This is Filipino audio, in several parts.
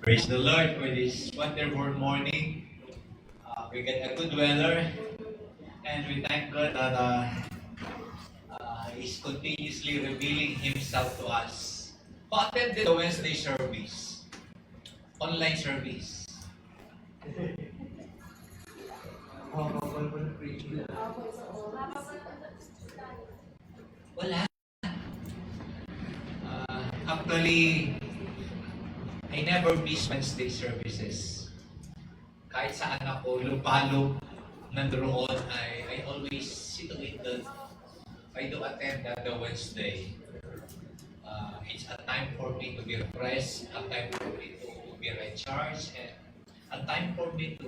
Praise the Lord for this wonderful morning. We get a good weather, and we thank God that He's continuously revealing Himself to us. Who attended the Wednesday service? Online service. Wala. Actually, I never miss Wednesday services. Kahit saan ako lupalo nandoon, I always see to it that I do attend the Wednesday. It's a time for me to be refreshed, a time for me to be recharged, and a time for me to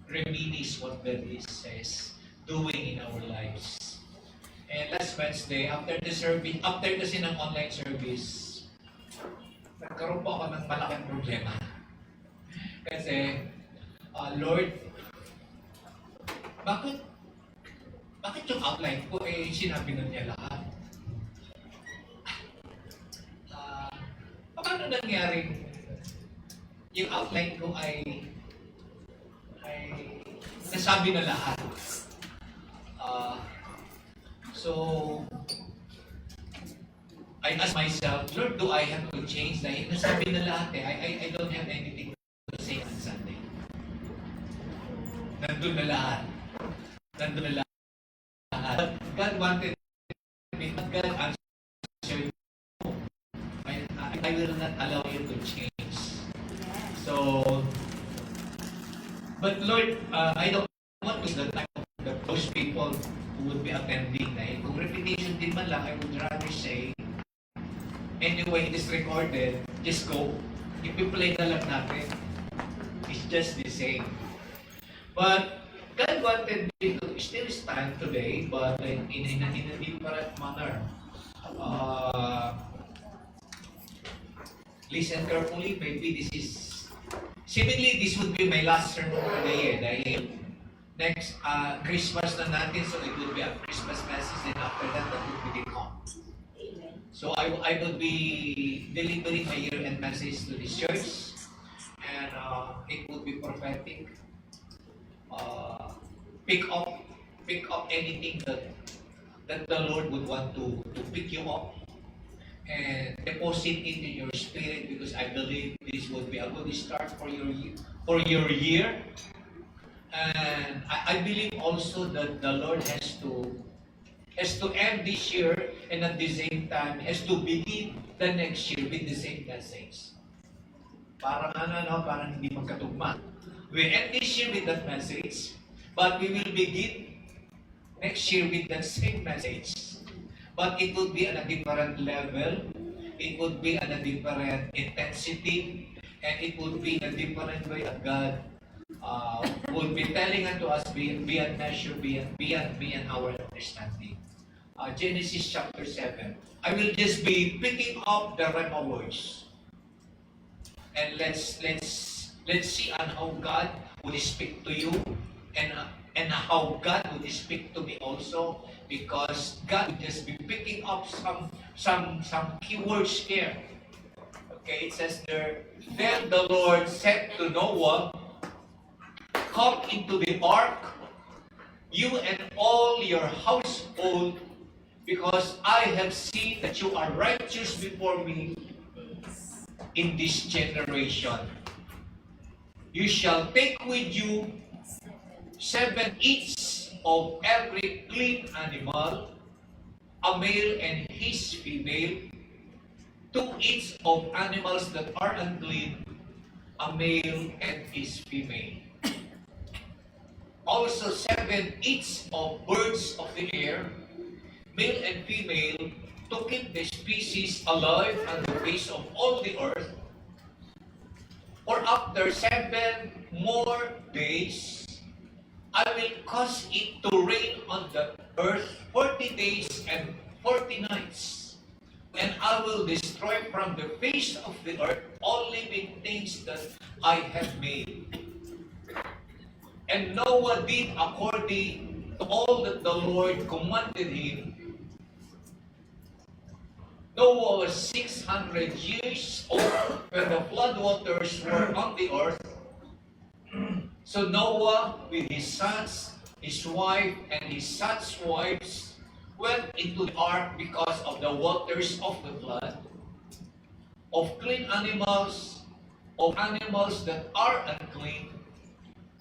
reminisce what God is doing in our lives. And last Wednesday, after the service, after kasi ng online service, nagkaroon po ako ng malaking problema. Kasi, Lord, bakit yung outline ko sinabi na niya lahat? Paano nangyaring yung outline ko ay nasabi na lahat? So, I ask myself, Lord, do I have to change? Dahil nasabi na lahat I don't have anything to say on Sunday. Nandun na lahat. Nandun na lahat. God wanted me. God answered me. I will not allow you to change. So, but Lord, I don't want to the time of those people who would be attending. Dahil kung repetition din man lang, I would rather say, anyway, it is recorded, just go. Ipi-play na lang natin. It's just the same. But God wanted me to still stand today, but in a different manner. Listen carefully, maybe this is, seemingly this would be my last sermon for the year. Dahil next Christmas na natin, so it would be a Christmas message, and after that would be the calm. So I will be delivering my year-end message to the church, and it would be prophetic. Pick up anything that the Lord would want to pick you up and deposit it in your spirit, because I believe this would be a good start for your year. And I believe also that the Lord has to end this year, and at the same time has to begin the next year with the same message. Parang parang hindi magkatugma. We end this year with that message, but we will begin next year with that same message. But it would be at a different level, it would be at a different intensity, and it would be in a different way that God would be telling unto us beyond measure, beyond our understanding. Genesis chapter 7. I will just be picking up the Rhema words. And let's see on how God would speak to you, and how God would speak to me also, because God would just be picking up some keywords here. Okay, it says there, then the Lord said to Noah, come into the ark, you and all your household, because I have seen that you are righteous before me in this generation. You shall take with you 7 each of every clean animal, a male and his female, 2 each of animals that are unclean, a male and his female. Also 7 each of birds of the air, male and female, to keep the species alive on the face of all the earth. For after 7 more days, I will cause it to rain on the earth 40 days and 40 nights. And I will destroy from the face of the earth all living things that I have made. And Noah did according to all that the Lord commanded him. Noah was 600 years old when the flood waters were on the earth. So Noah, with his sons, his wife, and his sons' wives, went into the ark because of the waters of the flood, of clean animals, of animals that are unclean,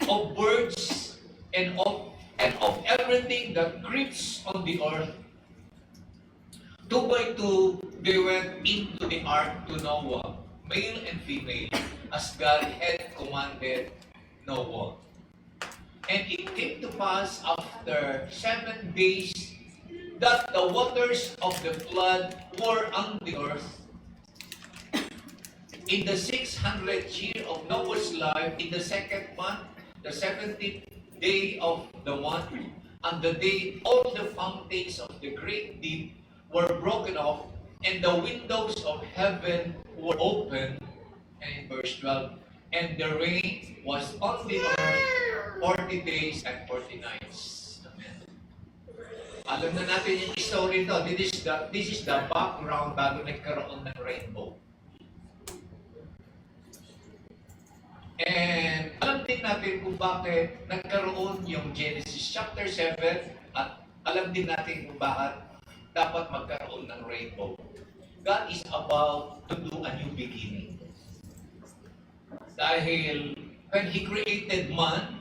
of birds, and of everything that creeps on the earth. Two by two, they went into the ark to Noah, male and female, as God had commanded Noah. And it came to pass after 7 days that the waters of the flood were on the earth. In the 600th year of Noah's life, in the second month, the 17th day of the month, and the day all the fountains of the great deep were broken off, and the windows of heaven were opened. And in verse 12, and the rain was on the earth 40 days and 40 nights. Amen. Alam na natin yung story ito. This is the background bago nagkaroon ng rainbow. And alam din natin kung bakit nagkaroon yung Genesis chapter 7 at alam din natin kung bakit dapat magkaroon ng rainbow. God is about to do a new beginning. Dahil when He created man,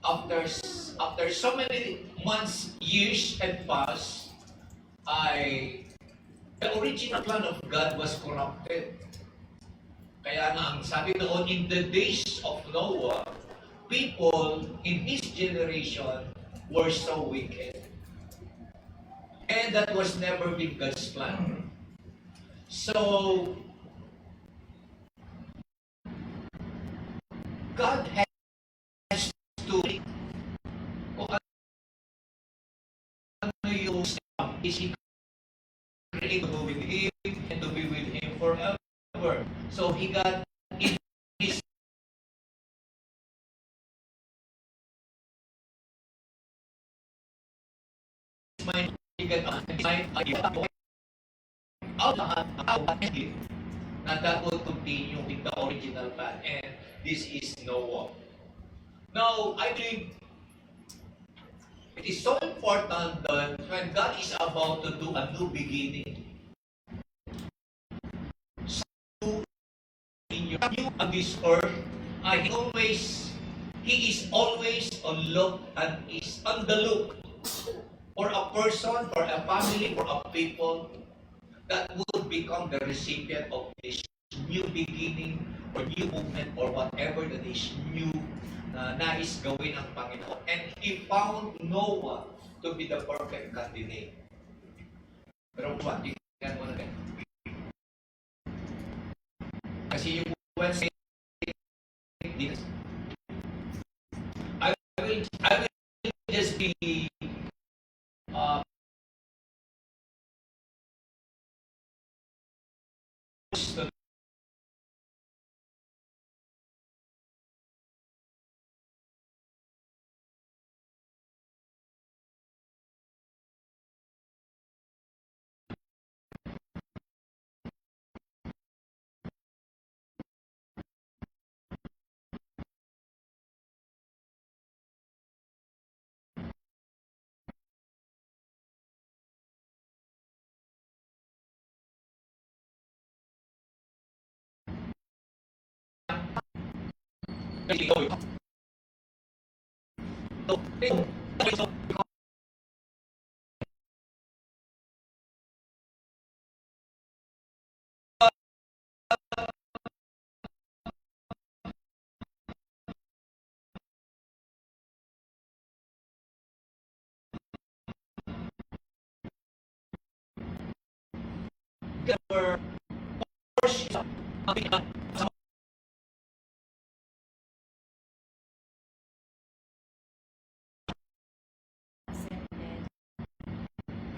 after so many months, years had passed, the original plan of God was corrupted. Kaya nga ang sabi doon, in the days of Noah, people in his generation were so wicked. And that was never been God's plan. So, God has to kung ano yung is He created to be with Him and to be with Him forever. So He got in His mind, He got on His mind, na that will continue with the original plan, and this is Noah. Now, I believe it is so important that when God is about to do a new beginning, in your new on this earth, He is always on look and is on the look for a person, for a family, for a people that would become the recipient of this new beginning or new movement or whatever that is new na nais gawin ang Panginoon. And He found Noah to be the perfect candidate. Pero what? Tingnan mo na ganyan. Kasi yung when saying this, I will just be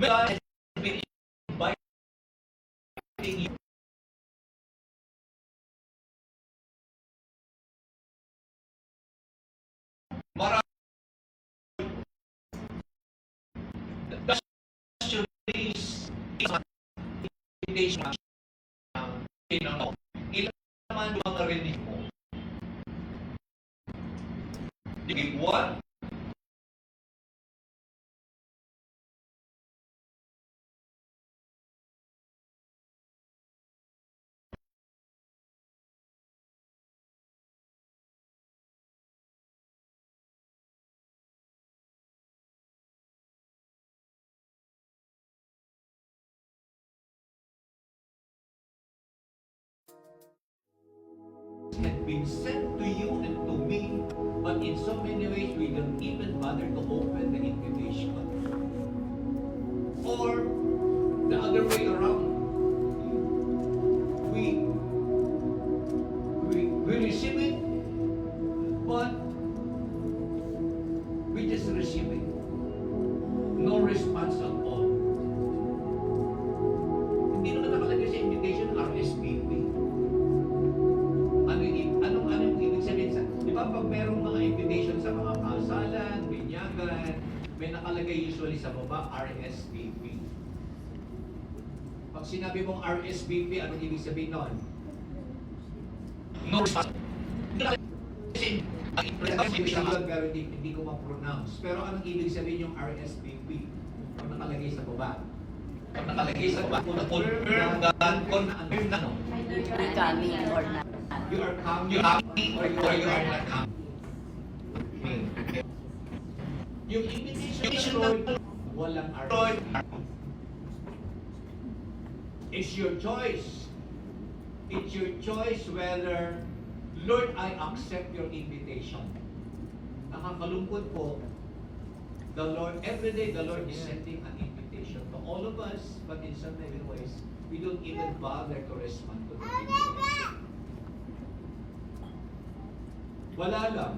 God has been inviting you. Marami the invitation tinanong, ilan naman yung mga rinig mo? You give one, had been sent to you and to me, but in so many ways we don't even bother to open the invitation. Or the other way around. We receive it, but we just receive it. No response at all. Hindi naman nakalagay sa invitation RSVP. Anong ibig sabihin sa, di ba pag merong mga invitation sa mga kasalan, binyagan, may nakalagay usually sa baba, RSVP. Pag sinabi mong RSVP, anong ibig sabihin nun? No response. Pero hindi ko ma-pronounce. Pero anong ibig sabihin yung RSVP? Pag nakalagay sa baba. Pag nakalagay sa baba, confirm that, confirm na, no? You're coming or not. You are coming or you are not coming. Yung invitation ng walang RSVP. It's your choice. It's your choice whether, Lord, I accept your invitation. Nakakalungkot po, the Lord, every day the Lord is sending an invitation to all of us, but in some many ways, we don't even bother to respond to the invitation. Wala lang.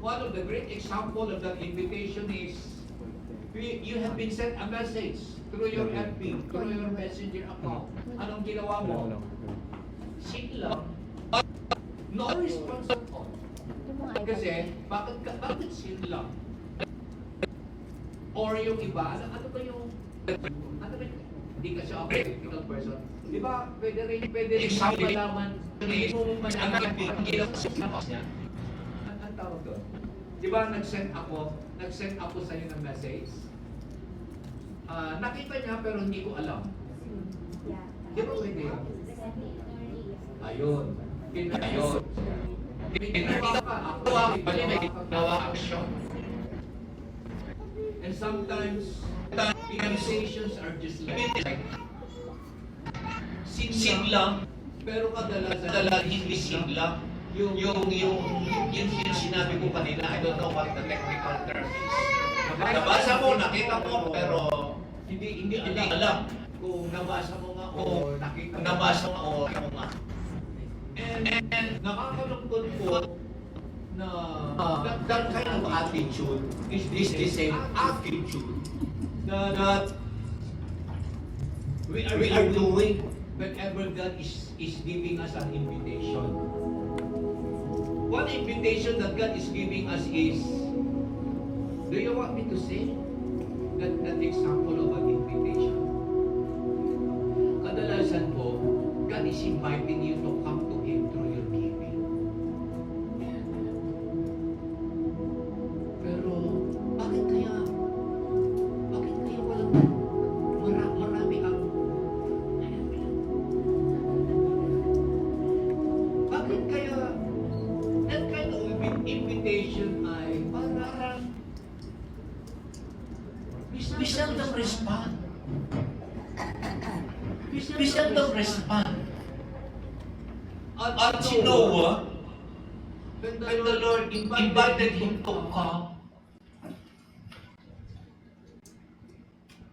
One of the great example of that invitation is, you have been sent a message through your FB, through your messenger account. Anong ginawa mo? Sit lang. No response at all. Kasi, bakit sit lang? Or yung iba, ano ba yung, hindi kasi ako critical person. Di ba, pwede rin malaman, hindi mo malaman ang ginawa niya. Ang tawag doon? Di ba, nag-send ako sa'yo ng message. Nakita niya pero hindi ko alam. Di ba pwede yun? Ayun. Ayun. Pinakita ka ako. Gawa action. And sometimes, invitations are just like sing lang. Pero kadalasan hindi sing lang. Yung sinabi ko kanina, I don't know what the technical term is. Nabasa mo, nakita mo, pero hindi alam kung nabasa mo nga o nabasa mo nga. And nakakalungkot po na that kind of attitude is the same attitude that we are doing whenever God is giving us an invitation. One invitation that God is giving us is, do you want me to say that example of an invitation? Kadalasan po, God is inviting you to come to Him through your giving. Pero, bakit kaya walang marami ang bakit kaya that kind of invitation ay parang we seldom respond. We seldom respond. At si Noah, when the Lord invited him to come,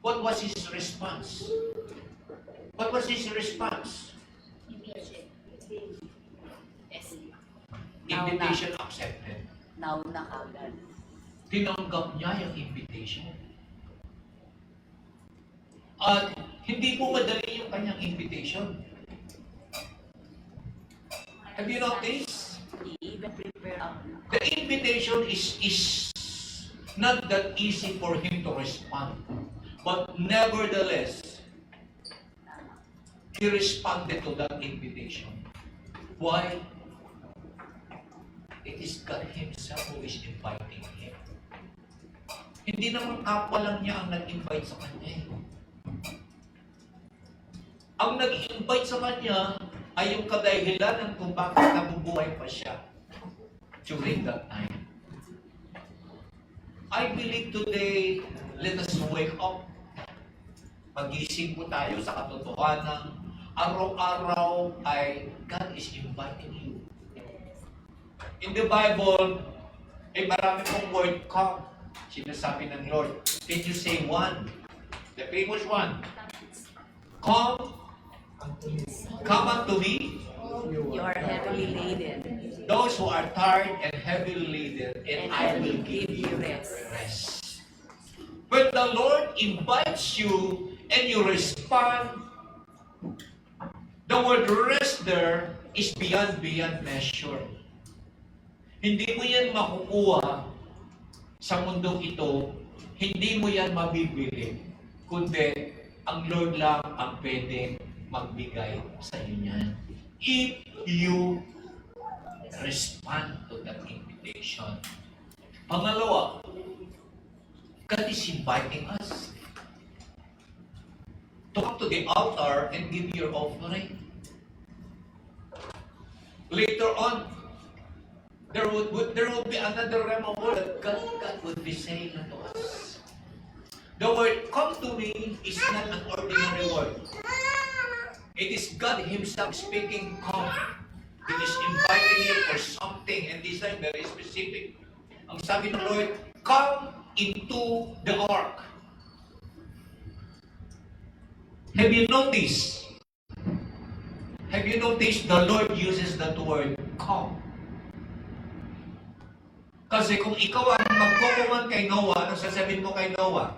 what was his response? What was his response? Invitation accepted. Nauna agad. Tinanggap niya yung invitation. At hindi po madali yung kanyang invitation. Have you noticed? He even prepared The invitation is not that easy for him to respond. But nevertheless, he responded to that invitation. Why? It is God Himself who is inviting him. Hindi naman kapwa lang niya ang nag-invite sa kanya. Ang nag-invite sa kanya ay yung kadahilanan kung bakit nabubuhay pa siya during that time. I believe today, let us wake up. Magising po tayo sa katotohanan. Araw-araw ay God is inviting you. In the Bible, ay marami pong word come. Sinasabi ng Lord. Can you say one? The famous one. Come unto me. You are heavily laden. Those who are tired and heavily laden, and I will give you rest. rest. When the Lord invites you and you respond, the word rest there is beyond measure. Hindi mo yan makukuha sa mundong ito, hindi mo yan mabibili, kundi ang Lord lang ang pwede magbigay sa iyo niyan. If you respond to that invitation. Pangalawa, God is inviting us to come to the altar and give your offering. Later on, there would be another rhema word that God would be saying unto us. The word come to me is not an ordinary word. It is God Himself speaking, come. He is inviting you for something, and this time very specific. Ang sabi ng Lord, come into the ark. Have you noticed the Lord uses that word, come? Kasi kung ikaw ang magkukuman kay Noah, anong sasabihin mo kay Noah?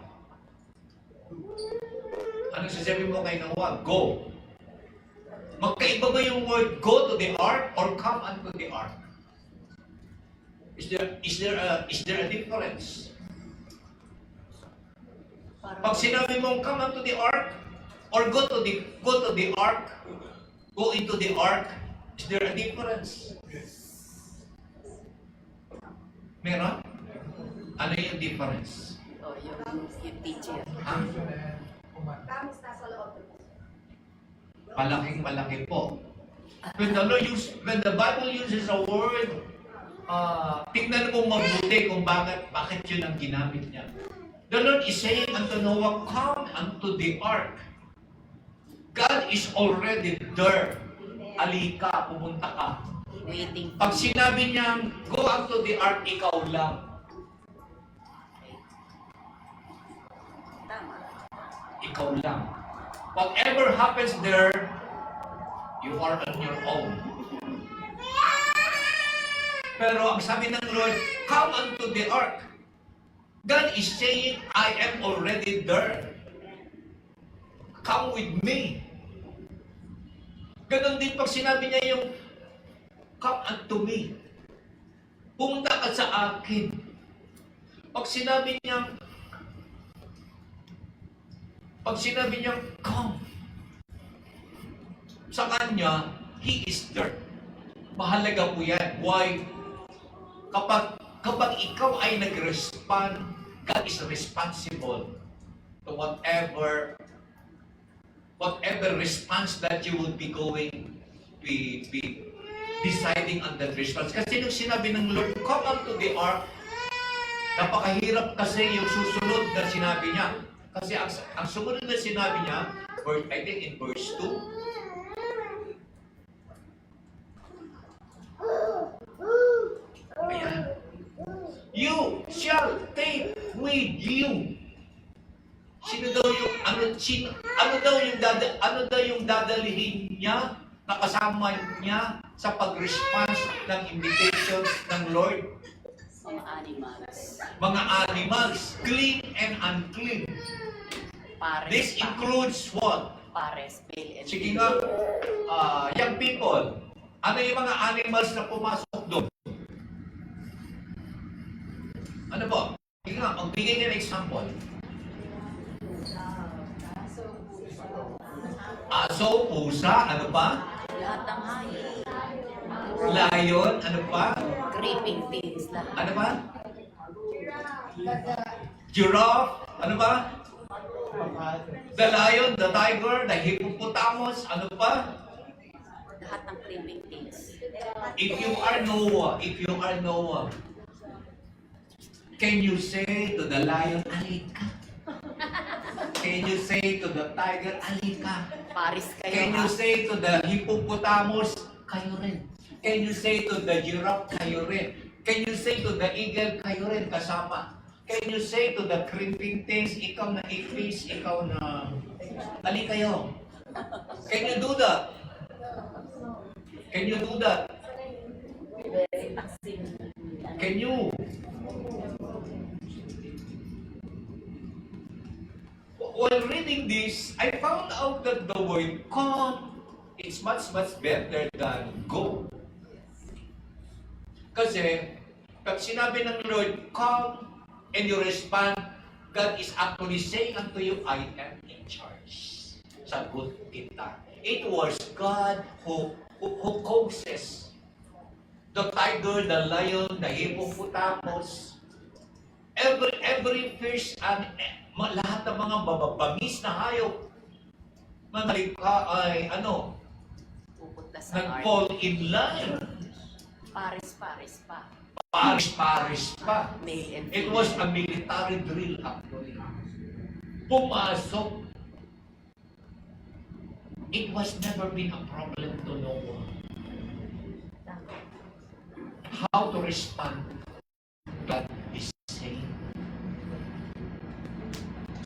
Anong sasabihin mo kay Noah? Go. Magkaiba ba yung word go to the ark or come unto the ark? Is there a difference? Pag sinabi mong come unto the ark or go to the ark, go into the ark, is there a difference? Meron? Ano yung difference? O, yung teacher. Ha? Malaking-malaki po. When the Bible uses a word, tingnan mo mabuti kung bakit yun ang ginamit niya. The Lord is saying unto Noah, come unto the ark. God is already there. Alika, pumunta ka. Waiting. Pag sinabi niya, go unto the ark, ikaw lang. Tama. Ikaw lang. Whatever happens there, you are on your own. Pero ang sabi ng Lord, come unto the ark. God is saying, I am already there. Come with me. Ganon din pag sinabi niya yung, come unto me. Pumunta ka sa akin. Pag sinabi niya, come, sa kanya, He is there. Mahalaga po yan. Why? Kapag ikaw ay nag-respond, God is responsible to whatever response that you will be be deciding on that response. Kasi nung sinabi ng Lord, come unto the ark, napakahirap kasi yung susunod na sinabi niya. Kasi ang sumunod na sinabi niya, I think in verse 2, ayan, you shall take with you. Ano daw yung dadalhin niya na kasama niya sa pag-response ng invitation ng Lord? Mga animals. Mga animals, clean and unclean. Pares. This includes what? Pares, male and Sige nga, young people, ano yung mga animals na pumasok doon? Ano po? Sige nga, magbigay ng example. Aso, pusa, ano pa? Lahat ng hayop. Lion, ano pa? Creeping things. Lahat. Ano pa? Giraffe, ano pa? The lion, the tiger, the hippopotamus, ano pa? Lahat ng creeping things. If you are Noah, can you say to the lion, alika? Can you say to the tiger, alika? Paris kayo Can you ha? say to the hippopotamus, kayo rin? Can you say to the giraffe, kayo rin? Can you say to the eagle, kayo rin kasama? Can you say to the creeping things, ikaw na ipis, ikaw na... Ali kayo. Can you do that? Can you do that? Can you? While reading this, I found out that the word come is much better than go. Kasi, pag sinabi ng Lord, come, and you respond, God is actually saying unto you, I am in charge. Sagot kita. It was God who causes the tiger, the lion, the hippopotamus, every fish, and lahat ng mga bababangis na hayop, mga likha ay Pupunta sa ark. nag-fall in line. Paris pa. Paris pa. Male and It was a military drill actually. Pumasok. It was never been a problem to Noah. How to respond to God is saying.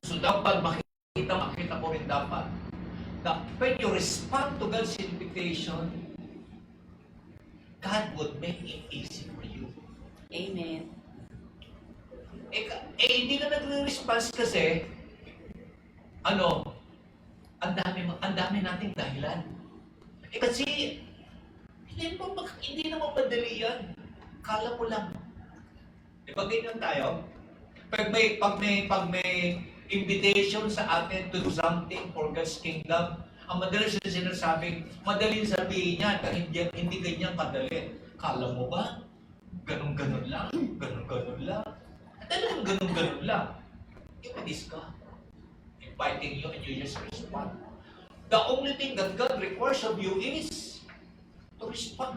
So dapat makita mo rin dapat na when you respond to God's invitation, God would make it easy for you. Amen. Hindi ka nagre-response kasi, ang dami nating dahilan. Kasi, hindi naman madali yan. Kala mo lang. Di ba ganyan tayo? Pag may invitation sa atin to do something for God's kingdom, ang madalas na sinasabing, madaling sabihin niya, dahil hindi ganyan kadali. Kala mo ba? Ganun-ganun lang. Talagang ganun-ganun lang. Ipanis ka. Inviting you and you just respond. The only thing that God requires of you is to respond.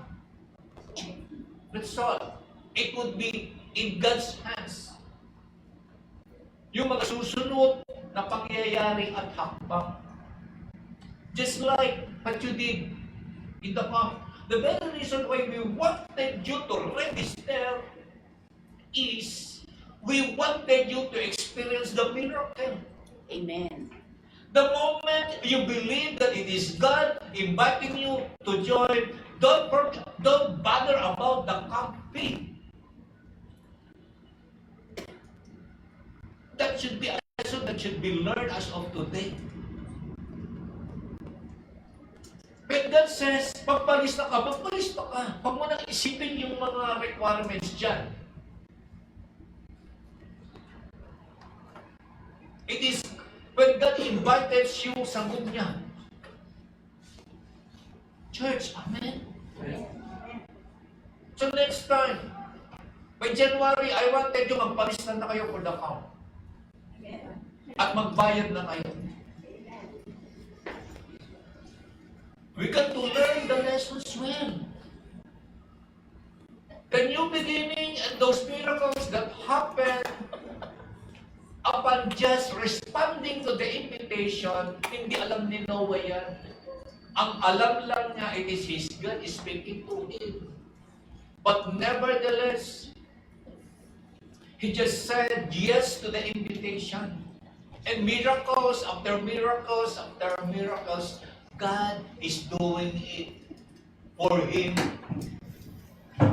That's all. It would be in God's hands. Yung mga susunod na pangyayari at hakbang. Just like what you did in the past. The very reason why we wanted you to register is we wanted you to experience the miracle. Amen. The moment you believe that it is God inviting you to join, don't bother about the camp fee. That should be a lesson that should be learned as of today. When God says, magpalista ka. Huwag mo nang isipin yung mga requirements dyan. It is when God invited you, sagot niya. Church, amen? So next time, by January, I wanted you magpalista na kayo for the camp. At magbayad na kayo. We got to learn the lessons well. The new beginning and those miracles that happen upon just responding to the invitation, hindi alam ni Noah yan. Ang alam lang niya, it is his God is speaking to him. But nevertheless, he just said yes to the invitation. And miracles after miracles after miracles, God is doing it for him.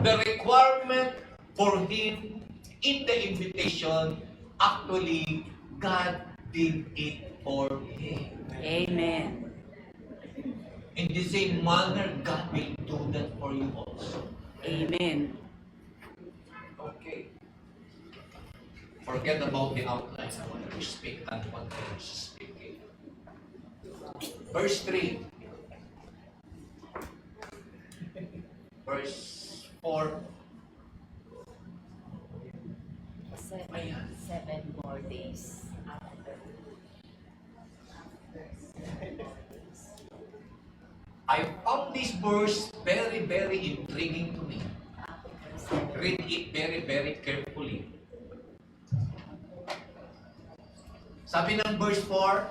The requirement for him in the invitation, actually, God did it for him. Amen. In the same manner, God will do that for you also. Amen. Okay. Forget about the outlines. I want to speak and what I was speaking. Verse 3. Verse 4. Ayan. 7 more days after. I found this verse very, very intriguing to me. Read it very, very carefully. Sabi ng verse 4,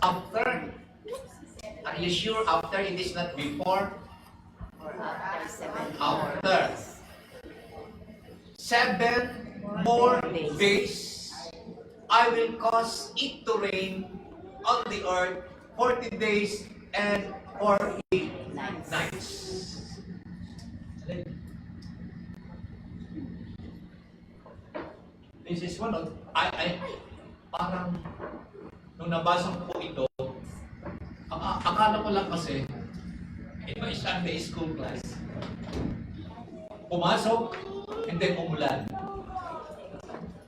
after. Are you sure after? It is not before? After 7 After. 7 more days, I will cause it to rain on the earth 40 days and 40 nights. This is one of, parang, nung nabasa ko po ito, akala ko lang kasi, may Sunday school class. Pumasok, and then umulan.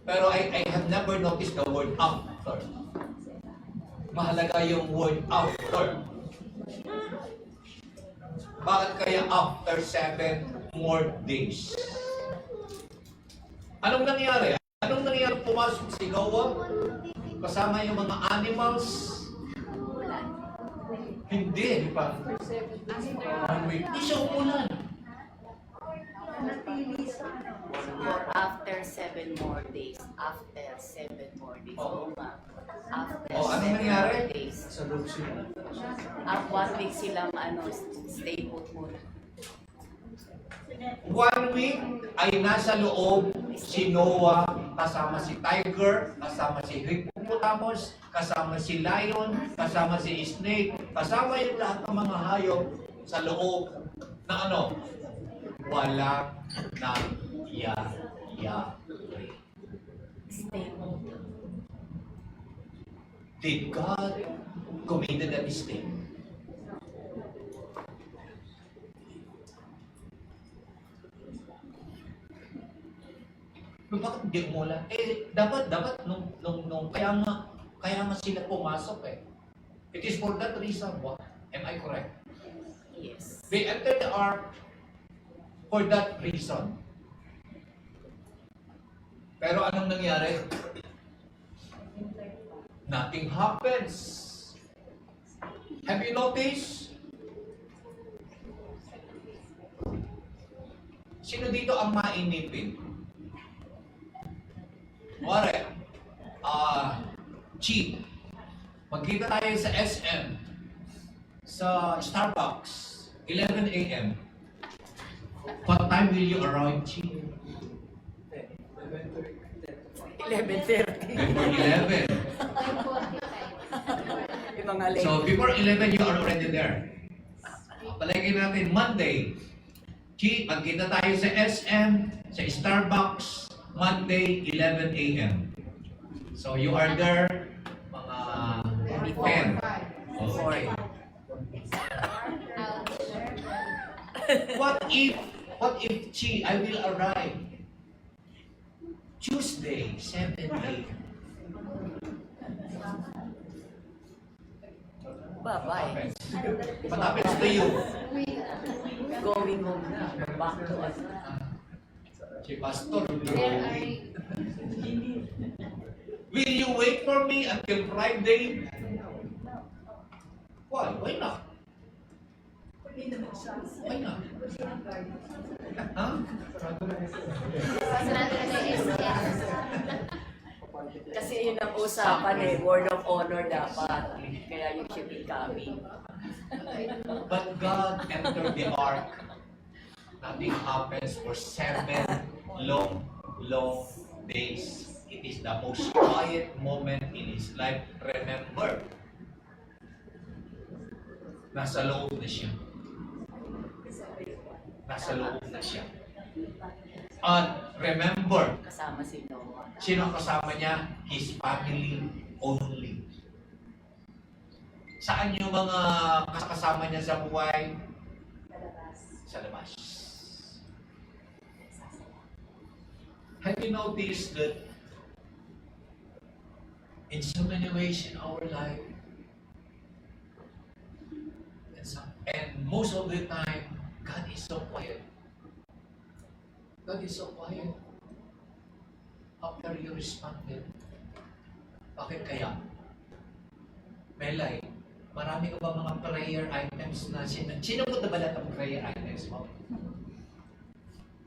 Pero I have never noticed the word after. Mahalaga yung word after. Bakit kaya after 7 more days? Anong nangyari? Anong nangyari pumasok si Noah? Kasama yung mga animals? Hindi, di ba? 1 week. Hindi siya umulan. After 7 more days. After 7 more days. Oo. After Anong 7 nangyari? more days. Sa loob sila. 1 week silang stay put muna. 1 week ay nasa loob si Noah, kasama si tiger, kasama si hippopotamus, kasama si lion, kasama si snake, kasama yung lahat ng mga hayop sa loob na ano? Walang nangyayari. Stay put. Did God committed a mistake? Bakit hindi umulan? Dapat nung kaya nga sila pumasok eh. It is for that reason. What? Am I correct? Yes. They entered the ark for that reason. Pero anong nangyari? Nothing happens. Have you noticed? Sino dito ang mainipin? Wala. Cheap. Magkita tayo sa SM. Sa Starbucks. 11 a.m. What time will you arrive, Cheap? 11:30. Before 11. Yung mga late. So, before 11, you are already there. Palagay natin, Monday. Chi, magkita tayo sa SM, sa Starbucks, Monday, 11 a.m. So, you are there, mga 10. Okay. What if, Chi, I will arrive Tuesday, 7 a.m. Bye-bye. What happens to you? Going home na. Back to us. Si Pastor, will you wait for me until Friday? Why? Why not? Why not? Huh? Kasi yun ang usapan eh. Word of honor dapat. Kaya you should be coming. But God entered the ark. Nothing happens for 7 long days. It is the most quiet moment in his life. Remember, nasa loob na siya. Nasa loob na siya. And remember, Kasama si Noah. sino ang kasama niya? His family only. Saan yung mga kasama niya sa buhay? Sa labas. Have you noticed that in so many ways in our life. And most of the time, God is so quiet. God is so quiet. After you responded, bakit kaya? Melay, marami ka ba mga prayer items na sinagot na ba lahat ang prayer items mo?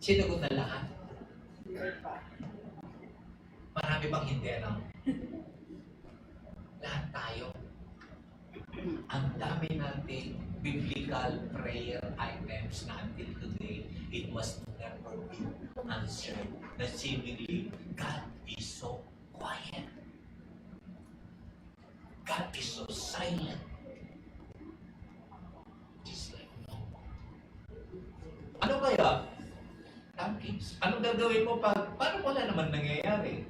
Sinagot na lahat? Marami bang hindi, ano? Lahat tayo. Ang dami nating biblical prayer items na until today, it was never been answered. Na seemingly, God is so quiet. God is so silent. Just like no. Ano kaya? Tamkins. Anong gagawin mo paano wala naman nangyayari?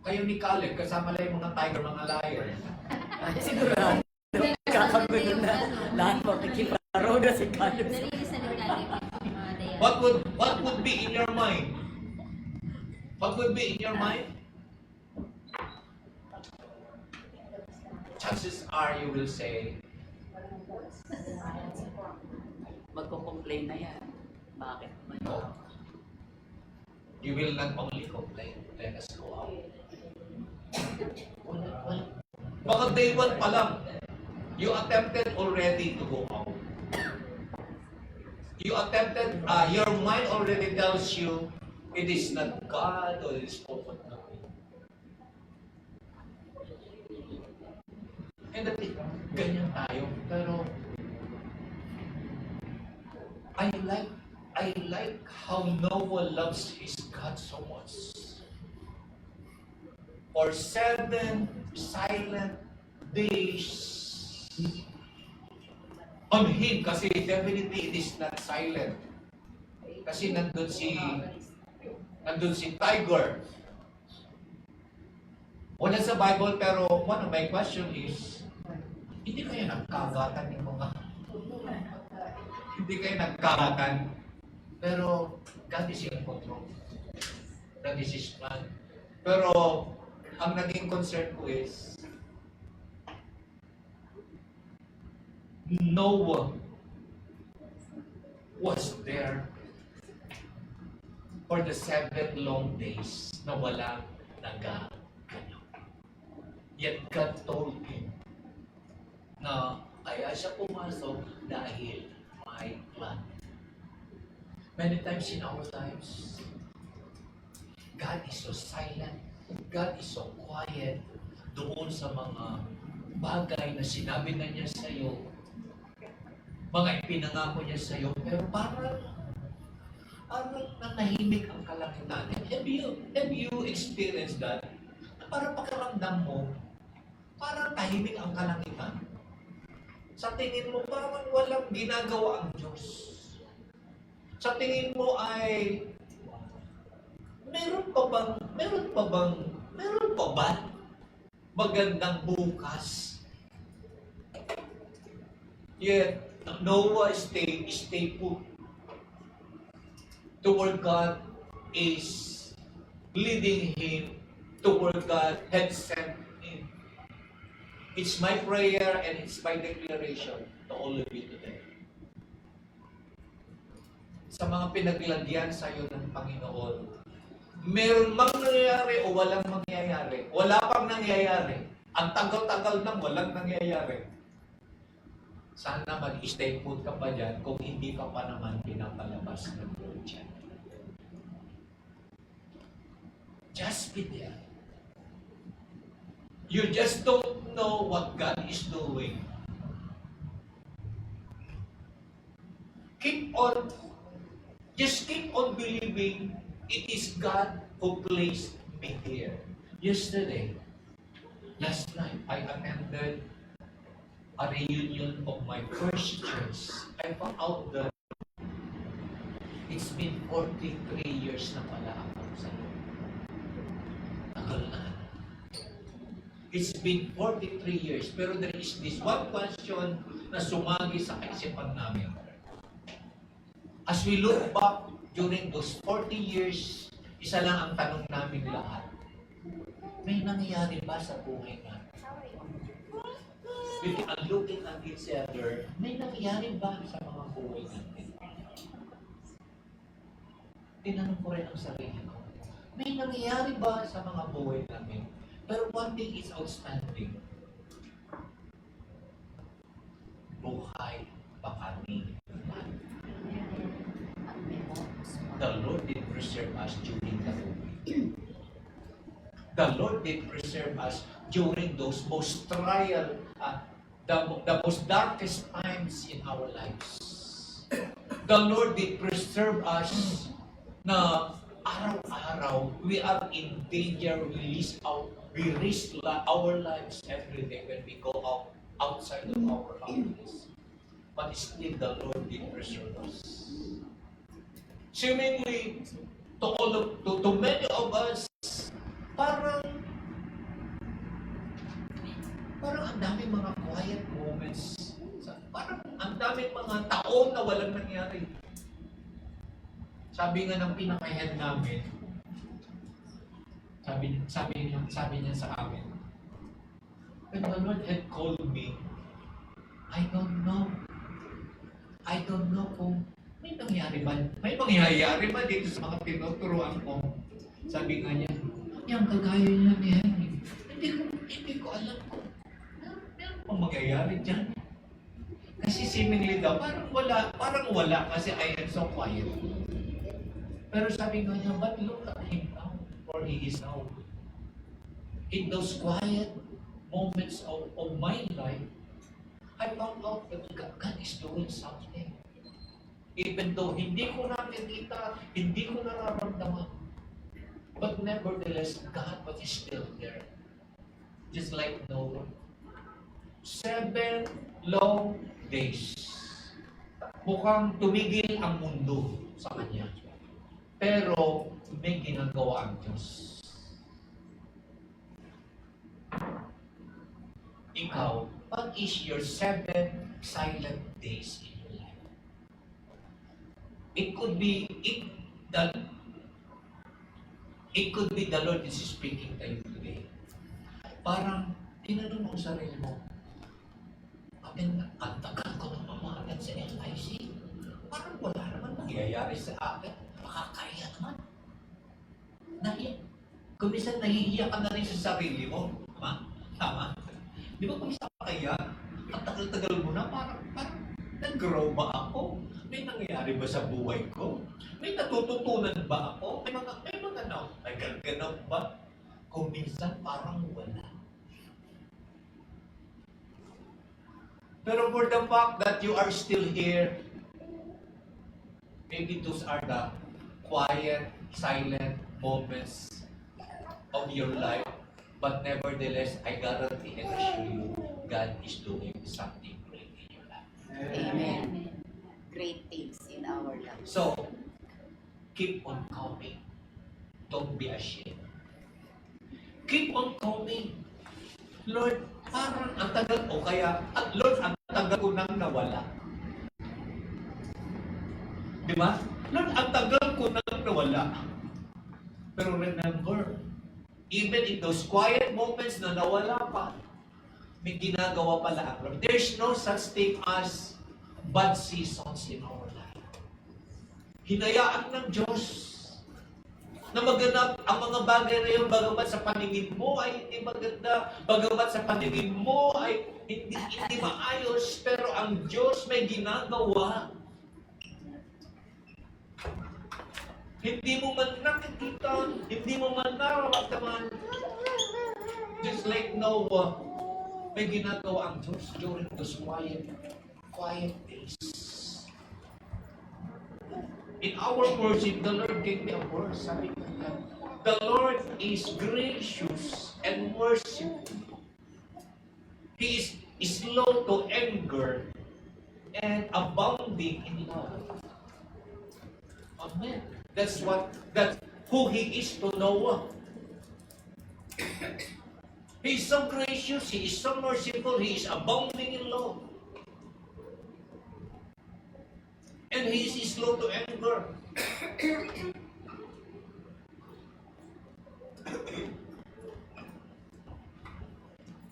Kayo ni Caleb, kasama lang yung mga tiger, mga liar. Ay, sigurado. Kakagulo na. Lahat makikiparo na si Caleb. What would be in your mind? What would be in your mind? Chances are you will say, Magko-complain na yan. Bakit? no. You will not only complain, let us go out. Baka day one pa lang, you attempted already to go out. You attempted, your mind already tells you, it is not God or it is open to me. And that is, ganyan tayo. Pero, I like how Noah loves his God so much. For 7 silent days on him, kasi definitely it is not silent. Kasi nandun si tiger. Wala sa Bible, pero one of my question is, hindi kayo nagkagatan ng mga hindi kayo nagkagatan, pero God is in control. God is His plan. Pero ang naging concern ko is, Noah was there for the 7 long days na walang nagagano. Yet God told him na kaya siya pumasok dahil may plan. Many times in our lives, God is so silent. God is so quiet doon sa mga bagay na sinabi na niya sa iyo, mga ipinangako niya sa iyo, pero parang nanahimik ang kalangitan. Have you experienced that? Parang pakiramdam mo, parang tahimik ang kalangitan. Sa tingin mo, parang walang ginagawa ang Diyos. Sa tingin mo ay, meron pa ba magandang bukas? Yet, Noah stay put to where God is leading him, to where God had sent him. It's my prayer and it's my declaration to all of you today. Sa mga pinaglagyan sa iyo ng Panginoon, meron mang nangyayari o walang mangyayari, wala pang nangyayari, ang tagal-tagal nang walang nangyayari, sana mag-stay put ka pa dyan kung hindi ka pa naman pinapalabas ng Lord dyan. Just be there. You just don't know what God is doing. Just keep on believing it is God who placed me here. Yesterday, last night, I attended a reunion of my first church. I found out that it's been 43 years na pala ako sa Lord. Tagal na. It's been 43 years, pero there is this one question na sumagi sa kaisipan namin. As we look back during those 40 years, isa lang ang tanong namin lahat. May nangyayari ba sa buhay natin? We are looking at each other, may nangyayari ba sa mga buhay natin? Tinanong ko rin ang sarili ko. May nangyayari ba sa mga buhay namin? Pero one thing is outstanding. Buhay pa kami. The Lord did preserve us during the COVID. The Lord did preserve us during those most trial, the most darkest times in our lives. The Lord did preserve us na araw-araw, we are in danger, we risk our lives every day when we go outside of our families. But still the Lord did preserve us. Seemingly, to many of us, parang ang daming mga quiet moments. Parang ang daming mga taon na walang nangyari. Sabi nga ng pinaka-head namin, sabi niya sa amin, when the Lord had called me, I don't know kung may mangyayari ba dito sa mga tinuturuan ko. Sabi nga niya, yung kagaya niya ni Henry, hindi ko alam kung meron pang mangyayari dyan. Kasi seemingly daw, parang wala kasi I am so quiet. Pero sabi nga niya, but look at him now, for he is now. In those quiet moments of my life, I found out that God is doing something. Even though hindi ko nakikita, hindi ko nararamdaman. But nevertheless, God was still there. Just like Noah. 7 long days. Mukhang tumigil ang mundo sa kanya. Pero may ginagawa ang Diyos. Ikaw, what is your 7 silent days in your life? It could be the Lord is speaking to you today. Parang tinanong mo sa sarili mo, ang tagal ko nang mamahalan sa LIC. Parang wala naman nangyayari sa akin. Makakaya naman. Kumisan nahihiya ka na rin sa sarili mo. Tama? Di ba kumisan kaya? Ang tagal-tagal mo na, parang nag-grow ba ako? May nangyayari ba sa buhay ko? May natututunan ba ako? May ganap ba? Kung minsan parang wala. Pero for the fact that you are still here, maybe those are the quiet, silent moments of your life. But nevertheless, I guarantee and assure you, God is doing something great in your life. Amen. Great things in our lives. So, keep on coming. Don't be ashamed. Keep on coming. Lord, parang ang tagal, Lord, ang tagal ko nang nawala. Di ba? Lord, ang tagal ko nang nawala. Pero remember, even in those quiet moments na nawala pa, may ginagawa pala ang Lord. There's no such thing as bad seasons in our life. Hinayaan ng Diyos na maganap ang mga bagay na yun, bagamat sa paningin mo ay hindi maganda, bagamat sa paningin mo ay hindi maayos, pero ang Diyos may ginagawa. Hindi mo man nakikita, hindi mo man nararamdaman. Just like Noah, may ginagawa ang Diyos during those quiet days. In our worship, the Lord gave me a verse. Sabi ko niya, the Lord is gracious and merciful. He is slow to anger and abounding in love. Amen. That's who He is to Noah. He is so gracious, He is so merciful, He is abounding in love. And He is slow to anger.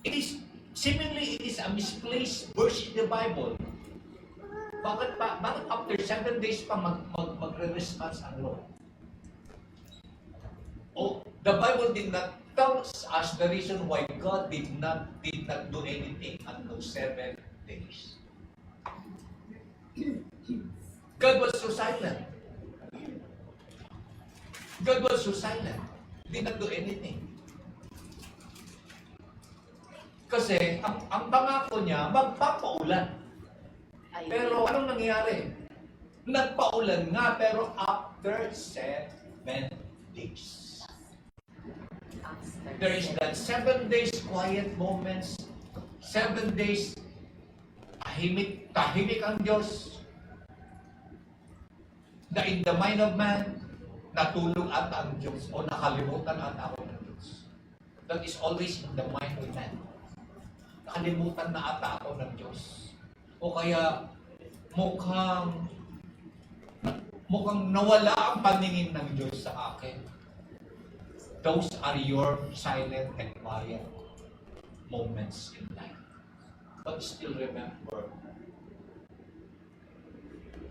It is, seemingly, it is a misplaced verse in the Bible. Bakit after 7 days pa magre-response ang Lord? Oh, the Bible did not tell us the reason why God did not do anything on those 7 days. God was so silent. God was so silent. Did not do anything. Kasi ang pangako niya, magpapaulan. Pero anong nangyari? Nagpaulan nga, pero after 7 days. There is that 7 days quiet moments, 7 days tahimik ang Diyos, na in the mind of man, natulog ata ang Diyos o nakalimutan ata ako ng Diyos. That is always in the mind of man. Nakalimutan na ata ako ng Diyos. O kaya mukhang nawala ang paningin ng Diyos sa akin. Those are your silent and quiet moments in life. But still remember,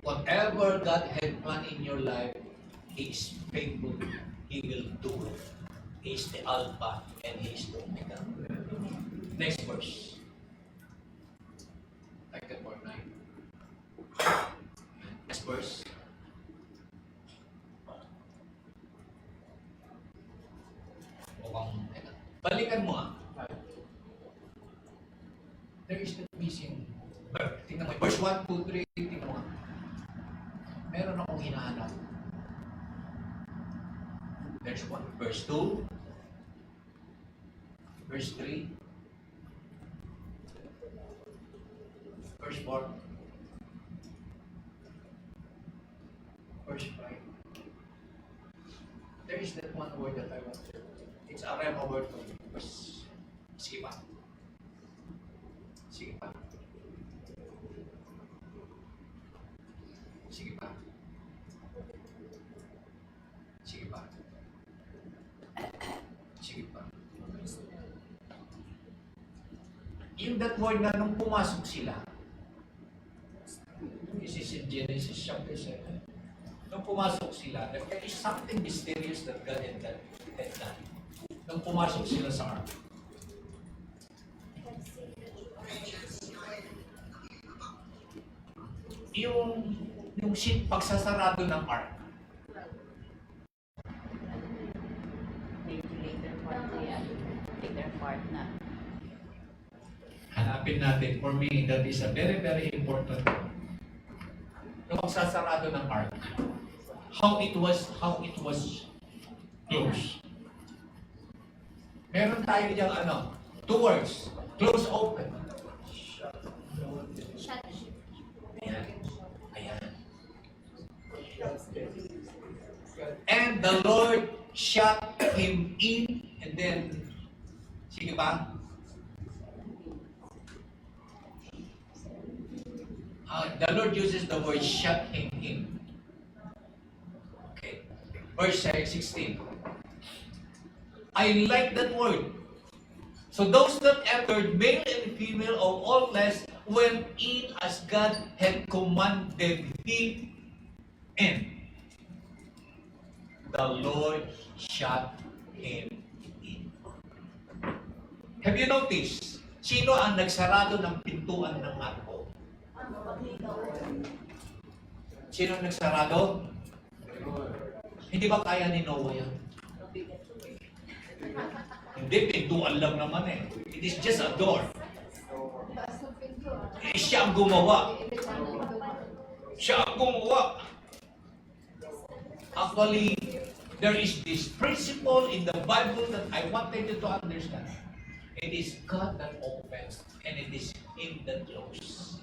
whatever God had planned in your life, He is faithful. He will do it. He is the Alpha and He is the Omega. Next verse. Like that for 9. Next verse. Balikan mo There is the missing verse. Tingnan mo. Verse 1, 2, 3. Tingnan mo Meron akong hinahanap. Verse 1. Verse 2. Verse 3. Verse 4. Verse 5. There is that one word that I want to. It's a rhema word for you. Sige pa. Sige pa. Sige pa. Sige pa. Sige pa. Yung that word na nung pumasok sila, this is in Genesis chapter 7. Nung pumasok sila, there is something mysterious that God had done. Nung pumasok sila sa ark. Yung pagsasarado ng ark. Later part na. Hanapin natin. For me, that is a very, very important one. Yung pagsasarado ng ark. How it was closed. Meron tayo diyang two words. Close, open. Ayan. Ayan. And the Lord shut him in, and then, sige ba? The Lord uses the word shut him in. Okay. Verse 16. I like that word. So those that entered, male and female of all flesh, went in as God had commanded him in. The Lord shut him in. Have you noticed? Sino ang nagsarado ng pintuan ng arko? Sino ang nagsarado? Hindi ba kaya ni Noah yan? Hindi, pintuan lang naman eh. It is just a door. Siya ang gumawa. Siya ang gumawa. Actually, there is this principle in the Bible that I wanted you to understand. It is God that opens and it is Him that closes.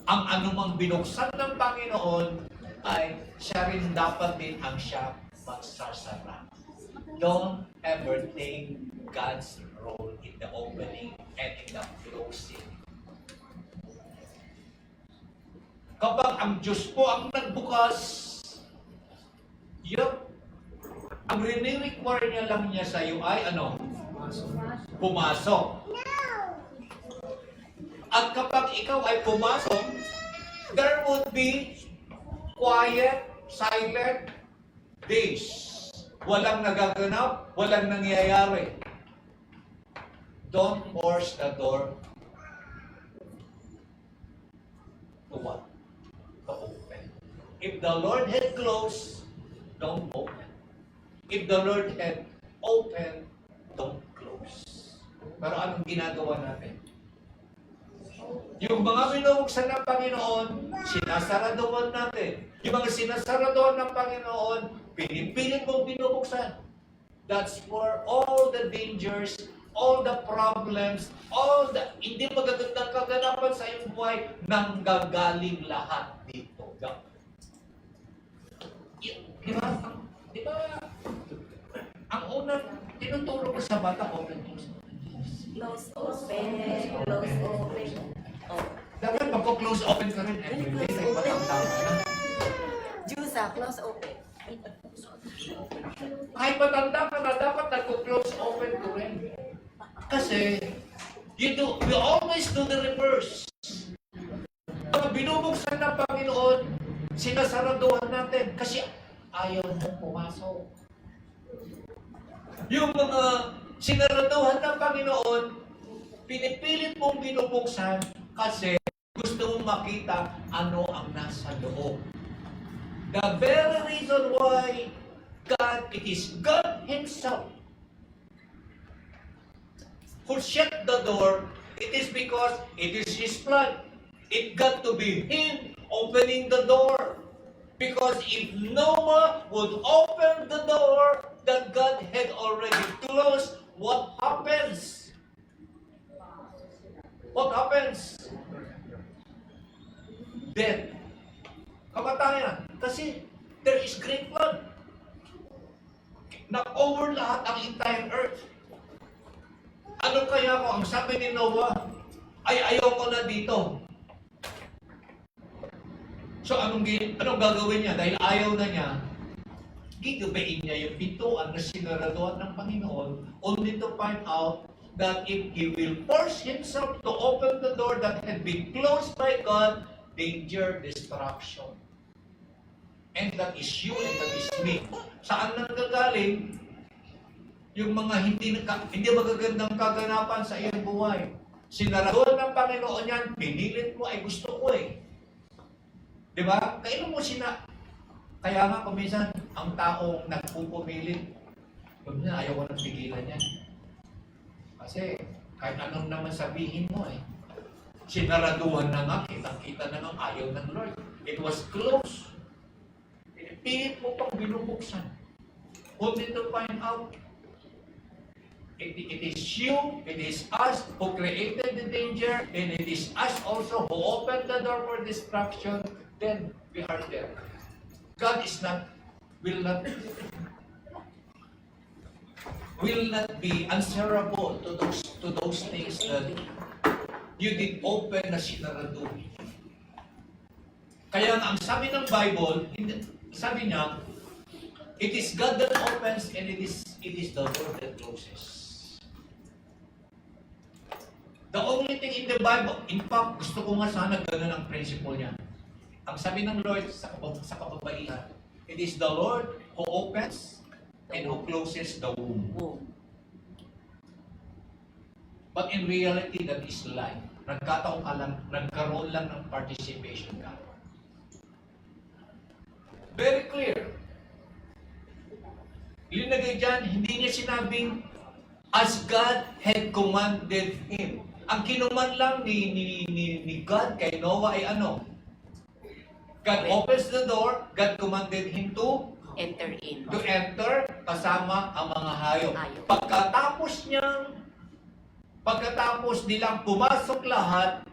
Ang anumang binuksan ng Panginoon ay siya rin dapat din ang siya magsasara. Don't ever take God's role in the opening and in the closing. Kapag ang Diyos po ang nagbukas, ang rini-require niya lang niya sa iyo ay ano? pumasok. At kapag ikaw ay pumasok, there would be quiet, silent days. Walang nagaganap, walang nangyayari. Don't force the door to what? To open. If the Lord had closed, don't open. If the Lord had opened, don't close. Pero anong ginagawa natin? Yung mga binubuksan ng Panginoon, sinasaraduhan natin. Yung mga sinasaraduhan ng Panginoon, pinipilit mong binubuksan. That's where all the dangers, all the problems, all the hindi magagandang kaganapan sa iyong buhay, nanggagaling lahat dito. Di ba? Di ba? Ang unang tinuturo ko sa bata, open close. Close, open, close, open. Oh. Dapat magko-close open ka rin everyday. Like matanda ka na. Jusa, close, open. Kahit matanda ka na, dapat nagko-close open ko rin. Kasi, you always do the reverse. Pag binubuksan ng Panginoon, sinasaraduhan natin kasi ayaw mong pumasok. Yung mga sinaraduhan ng Panginoon, pinipilit mong binubuksan kasi gusto mong makita ano ang nasa loob. The very reason why it is God Himself who shut the door, it is because it is His plan. It got to be Him opening the door. Because if Noah would open the door that God had already closed, what happens? What happens? Death. Kamatayan. Kasi there is great flood. Na-over lahat ang entire earth. Ano kaya ko? Ang sabi ni Noah, ay ayaw ko na dito. So anong gagawin niya? Dahil ayaw na niya, gigabain niya yung pintuan na sinaraduhan ng Panginoon only to find out that if he will force himself to open the door that had been closed by God, danger, destruction. And that is you and that is me. Saan nanggagaling yung mga hindi magagandang kaganapan sa iyong buhay? Sinaraduhan ng Panginoon yan, pinilit mo, ay gusto ko eh. Di ba? Kailan mo kaya nga kuminsan, ang taong nagpupumilit, ayaw ko nang pigilan yan. Kasi kahit anong naman sabihin mo eh. Sinaraduhan na nga, kitang-kita na nga ayaw ng Lord. It was closed. Pilit mo pang binubuksan. Only to find out, it is you, it is us who created the danger, and it is us also who opened the door for destruction, then we are there. God will not be answerable to those things that you did open na sinarado. Kaya ang sabi ng Bible, sabi niya, it is God that opens and it is the Lord that closes. The only thing in the Bible, in fact, gusto ko nga sana ganun ang principle niya. Ang sabi ng Lord sa kababaihan, it is the Lord who opens and who closes the womb. But in reality, that is lie. Nagkaroon lang ng participation ka. Very clear. Linagay dyan, hindi niya sinabing, as God had commanded him. Ang kinuman lang ni God kay Noah ay ano? God opens the door, God commanded him to enter in. To enter kasama ang mga hayop. Pagkatapos nilang pumasok lahat,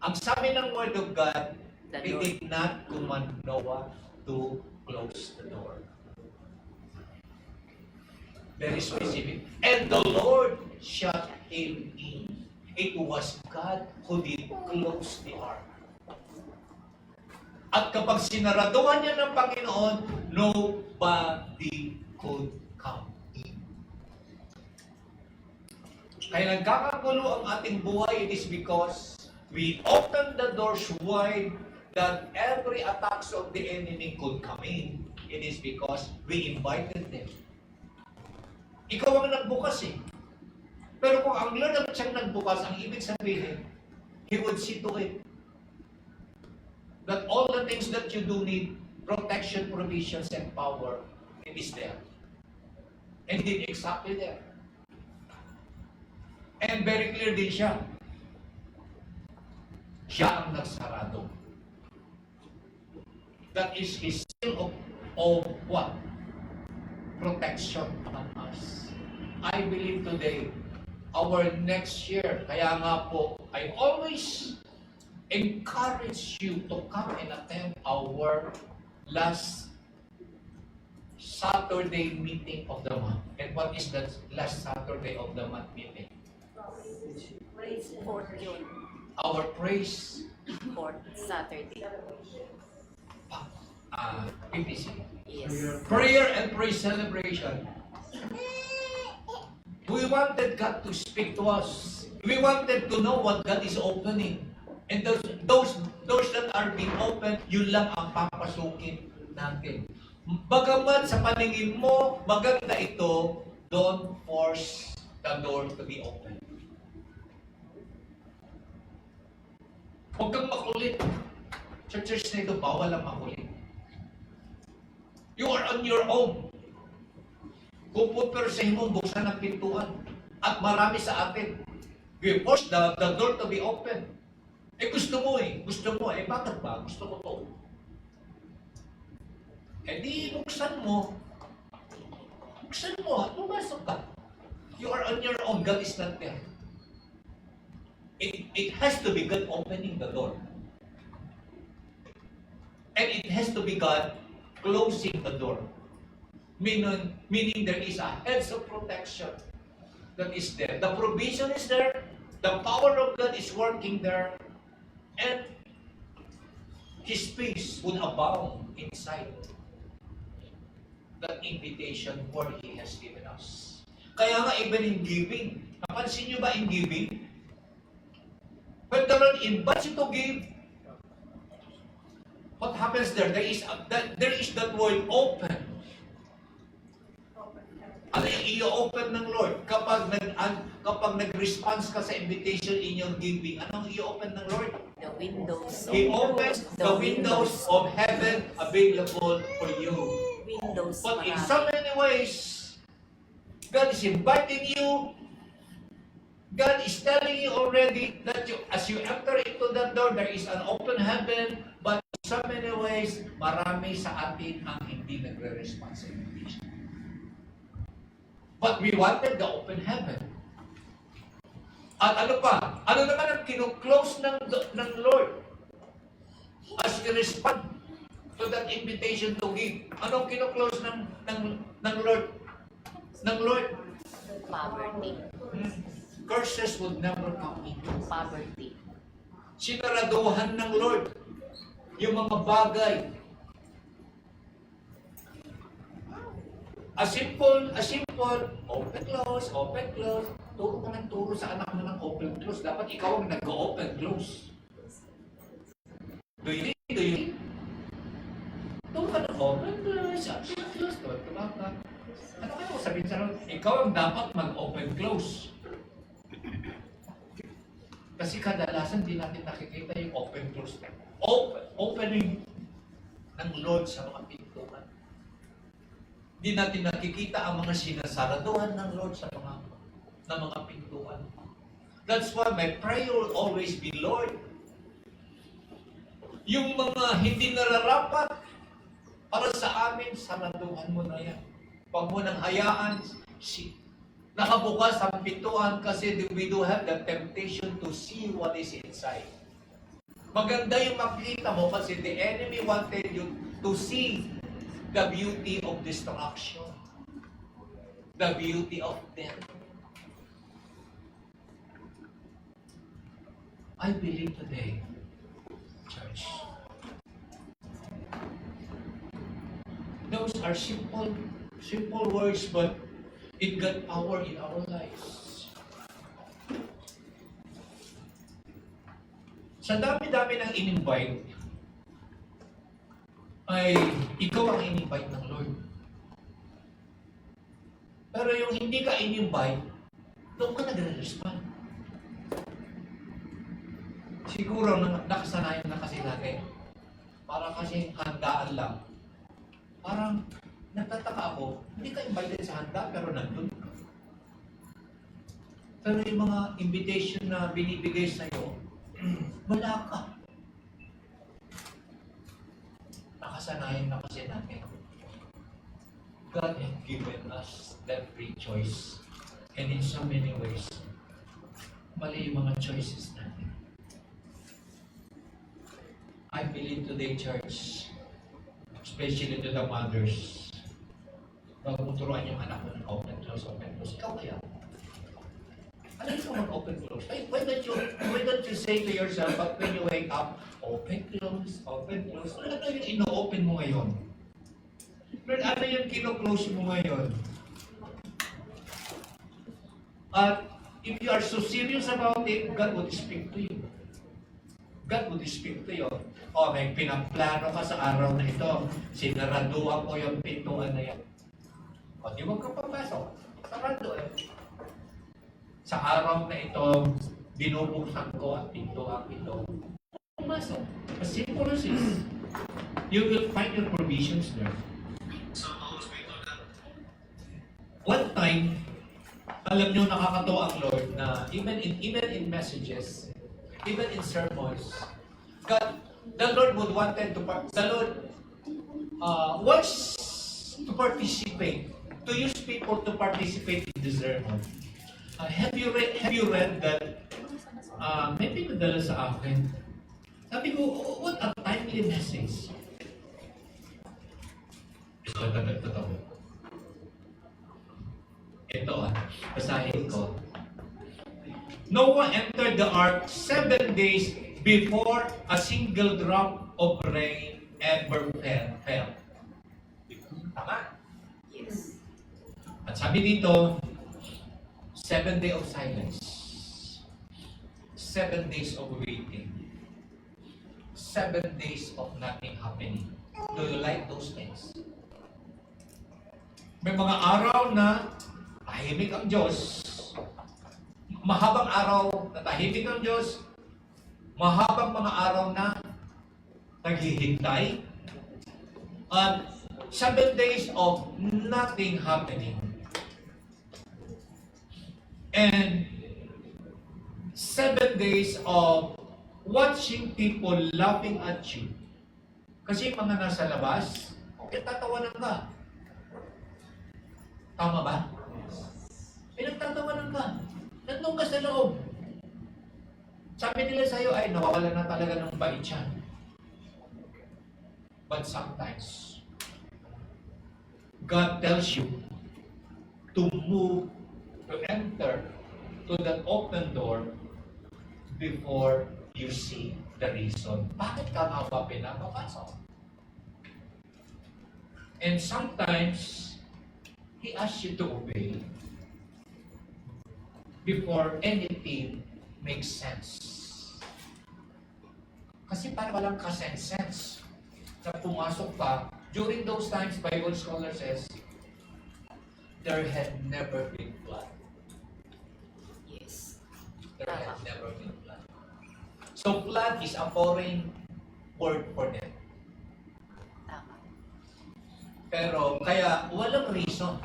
ang sabi ng Word of God, He did not command Noah to close the door. Very specific. And the Lord shut him in. It was God who did close the ark. At kapag sinaraduhan niya ng Panginoon, nobody could come in. Kaya nagkakagulo ang ating buhay, it is because we open the doors wide that every attacks of the enemy could come in. It is because we invited them. Ikaw ang nagbukas eh. Pero kung ang Lord ang siyang nagbukas, ang ibig sabihin, He would see to it that all the things that you do need, protection, provisions, and power, it is there. And it is exactly there. And very clear din siya. Siya ang nagsarado. That is His seal of what? Protection on us. I believe today, our next year, kaya nga po, I always encourage you to come and attend our last Saturday meeting of the month. And what is that last Saturday of the month meeting? Praise 4th June, Our praise 4th Saturday. PPC. Yes. Prayer and praise celebration. We wanted God to speak to us. We wanted to know what God is opening. And those that are being opened, yun lang ang papasukin natin. Bagamat sa paningin mo, maganda ito, don't force the door to be open. Huwag kang makulit. Sa church na ito, bawal ang makulit. You are on your own. Kung pupersahin mo, buksan ang pintuan. At marami sa atin. We force the door to be open. Gusto mo eh. Bakit ba? Gusto ko to. Di buksan mo. At pumasok ka. You are on your own. God is not there. It has to be God opening the door. And it has to be God closing the door. Meaning there is a hedge of protection that is there. The provision is there. The power of God is working there. And His peace would abound inside that invitation where He has given us. Kaya nga even in giving, napansin nyo ba in giving? When the Lord invites you to give, what happens there? There is that word open. Ano yung i-open ng Lord? Kapag nag-response ka sa invitation in your giving, anong i-open ng Lord? The windows. He opens the windows of heaven available for you. Windows. But in marami. so many ways, God is inviting you. God is telling you already that as you enter into that door, there is an open heaven. But in so many ways, marami sa atin ang hindi nagre-respond sa invitation. But we wanted the open heaven. At ano pa? Ano naman ang kino-close ng Lord? As you respond to that invitation to give. Anong kino-close ng Lord? Ng Lord? Poverty. Curses would never come in. Poverty. Sinaraduhan ng Lord yung mga bagay. A simple, open, close. Turo ka ng turo sa anak mo ng open, close. Dapat ikaw ang nag-open, close. Do you think? Turo ka ng open, close. Ano kaya ko sabihin sa Lord? Ikaw ang dapat mag-open, close. Kasi kadalasan di natin nakikita yung open, close. Opening ng Lord sa mga pintuan. Di natin nakikita ang mga sinasaraduhan ng Lord sa mga pintuan. That's why my prayer will always be, Lord, yung mga hindi nararapat para sa amin, saraduhan mo na yan. Huwag mo nang hayaan, nakabukas ang pintuan kasi we do have the temptation to see what is inside. Maganda yung makita mo kasi the enemy wanted you to see the beauty of destruction, the beauty of death. I believe today, church, those are simple words, but it got power in our lives. Sa dami-dami ng in-invite, ay ikaw ang in-invite ng Lord. Pero yung hindi ka in-invite, doon ka nagre-respond. Siguro nakasanayan na kasi natin. Para kasi handaan lang. Parang nagtataka ako, hindi ka invited sa handa pero nandun ka. Pero yung mga invitation na binibigay sa'yo, wala ka. Nakasanayan na kasi natin. God has given us that free choice. And in so many ways, mali yung mga choices natin. I believe today, church, especially to the mothers, bago mo turuan yung anak mo ng open, close, ikaw kaya? Ano yung mag-open, close? Why don't you say to yourself, but when you wake up, open, close, ano yung ino-open mo ngayon? Lord, ano yung kino-close mo ngayon? At if you are so serious about it, God would speak to you. God would speak to you. O, may pinaplano ka sa araw na ito. Sinaraduan ko yung pintuan na yan. O, di mo ka papasok. Sarado eh. Sa araw na ito, binubuksan ko ang pintuan ito. Pumasok. As simple as this. You will find your provisions there. One time, alam nyo, nakakatawa ang Lord na even in messages, even in sermons, the Lord would wanted to wants to participate, to use people to participate in the sermon. Have you read that? Maybe nadala sa akin. Sabi ko, what a timely message. Ito basahin ko. Noah entered the ark 7 days before a single drop of rain ever fell. Tama? Yes. At sabi dito, 7 days of silence. 7 days of waiting. 7 days of nothing happening. Do you like those things? May mga araw na tahimik ang Diyos. Mahabang araw na tahimik ang Diyos. Mahabang mga araw na naghihintay. At 7 days of nothing happening. And 7 days of watching people laughing at you. Kasi mga nasa labas, tatawanan ka. Tama ba? Pinagtatawanan ka. Nandun ka sa loob. Sabi nila sa'yo, ay, nawawala na talaga ng bait siya. But sometimes, God tells you to move, to enter to that open door before you see the reason. Bakit ka nga ba pinapapasok? And sometimes, He asks you to obey before anything makes sense. Kasi parang walang ka-sense na pumasok ka. During those times, Bible scholar says, there had never been blood. Yes. There had never been blood. So blood is a foreign word for them. Tama. Pero kaya walang reason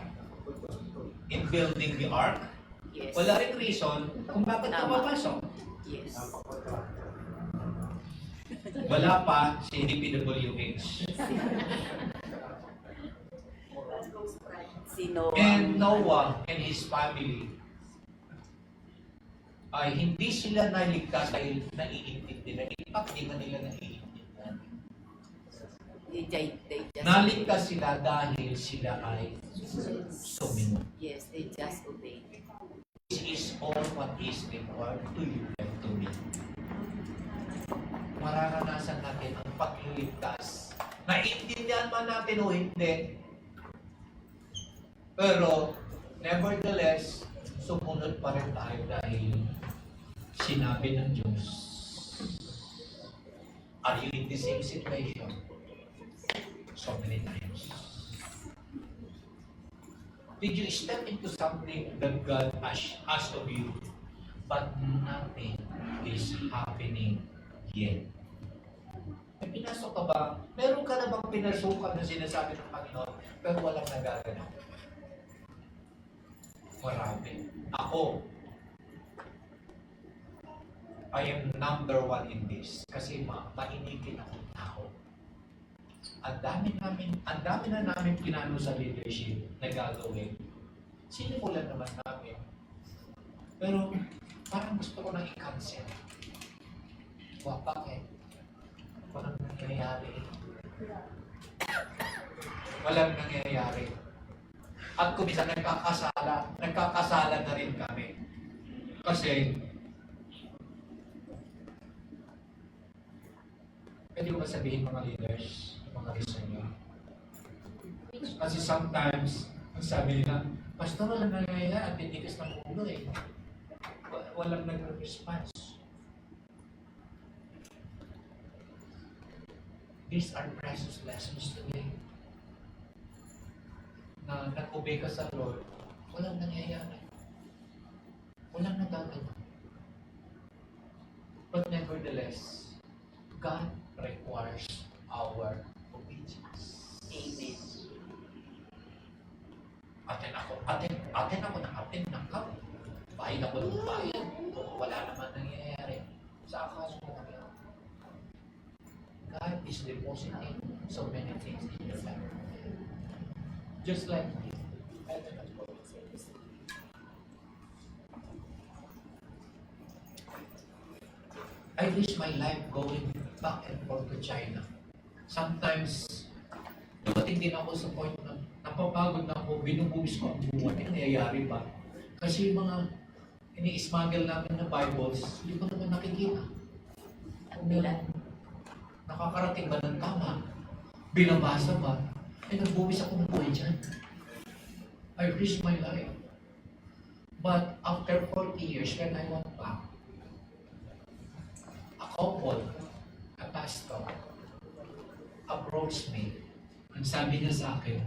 in building the ark. Yes. Wala rin reason kung bakit ka Tama. papasok. Yes. Wala pa si DPWH. Si Noah. And Noah and his family ay hindi sila naligtas dahil naiintindi nila. In fact, hindi man nila naiintindihan. They just Naligtas sila dahil sila ay sumunod. Yes, they just obey. This is all what is required to you and to me. Mararanasan natin ang pagliligtas. Naiintindihan man natin o hindi. Pero, nevertheless, sumunod pa rin tayo dahil sinabi ng Diyos. the same situation so many times. Did you step into something that God asked of you, but nothing is happening yet? May pinasok ka ba? Meron ka na bang pinasukan na sinasabi ng Panginoon, pero walang nagaganap? Marami. Ako, I am number one in this. Kasi mainigin akong tao. Ang dami na namin pinano sa leadership na gagawin. Sinimulan naman namin. Pero parang gusto ko nang i-cancel. Bakit? Walang nangyayari. Walang nangyayari. At kung minsan nagkakasala na rin kami. Kasi, pwede ko ba sabihin mga leaders, mga reason nyo? Kasi sometimes, ang sabi nila, Pastor, walang nangyayari at titigas ng ulo eh. Walang nag-response. These are precious lessons today. Na nag-obey ka sa Lord, walang nangyayari. Walang nagagawa. But nevertheless, God requires our obedience. Amen. Atin ako ng cup. Bayan ako ng bayan. Wala naman nangyayari. Sa akaso ko namin. God is depositing so many things in your life. Just like me. I wish my life going back and forth to China. Sometimes, dumating din ako sa point na napapagod na ako, binububis ko ang buwan. Ano nangyayari ba? Kasi yung mga ini-smuggle namin na Bibles, hindi ko naman nakikita. Kung nakakarating ba ng tama? Binabasa ba? Nagbubis ako ng buhay dyan. I risked my life. But after 40 years, when I went back, a couple, a pastor, approached me. Ang sabi niya sa akin,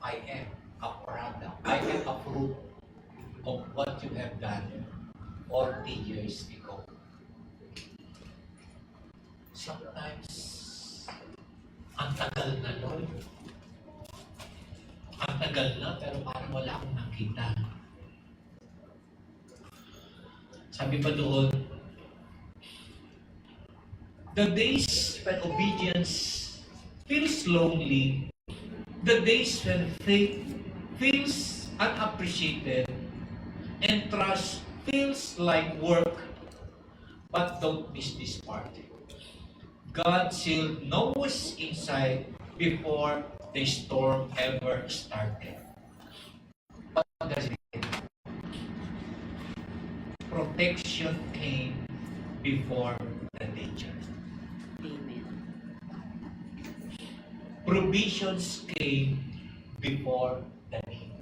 I am a product. I am a fruit of what you have done 40 years ago. Sometimes, ang tagal na, Lord. Ang tagal na, pero parang wala akong nakita. Sabi pa doon, the days when obedience feels lonely, the days when faith feels unappreciated, and trust feels like work, but don't miss this part. God still knows inside before the storm ever started. What does it mean? Protection came before the danger. Amen. Provisions came before the need.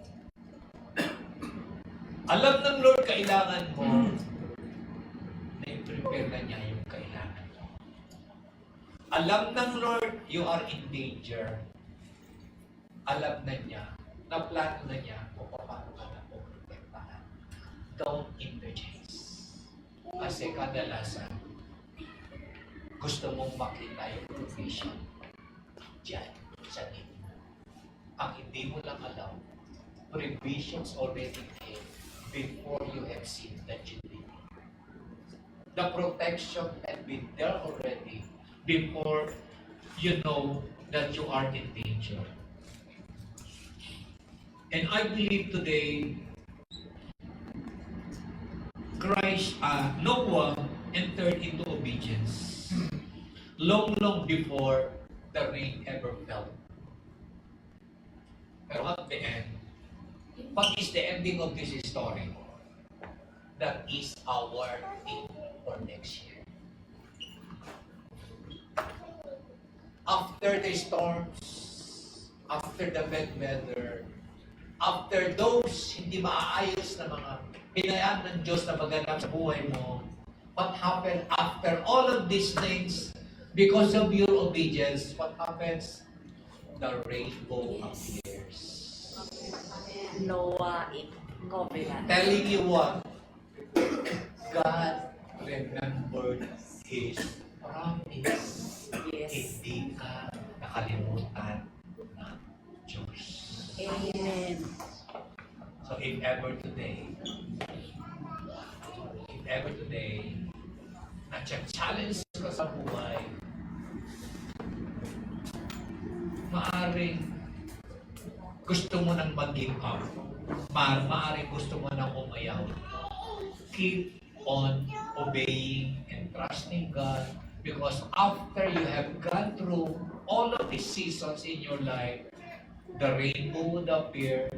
Alam ng Lord kailangan mo, na-prepare na niya yung kailangan mo. Alam ng Lord you are in danger. Alam na niya, na plano na niya kung paano ka na puprotektahan. Don't interchange. Kasi kadalasan, gusto mong makita yung provision dyan sa need. Ang hindi mo lang alam, provisions already came before you have seen that you need. The protection had been there already before you know that you are in danger. And I believe today, Noah entered into obedience long before the rain ever fell. Pero at the end, what is the ending of this story? That is our theme for next year. After the storms, after the bad weather, after those hindi maaayos na mga hinayaan ng Diyos na maganap sa buhay mo, what happened after all of these things, because of your obedience, what happens? The rainbow appears. Noahic covenant. Telling you what? God remembered His promise. Yes. Hindi ka nakalimutan ng Diyos. Amen. So if ever today, na-challenge ka sa buhay, maaring gusto mo nang mag-give up, maaring gusto mo nang umayaw, keep on obeying and trusting God, because after you have gone through all of these seasons in your life, the rainbow would appear,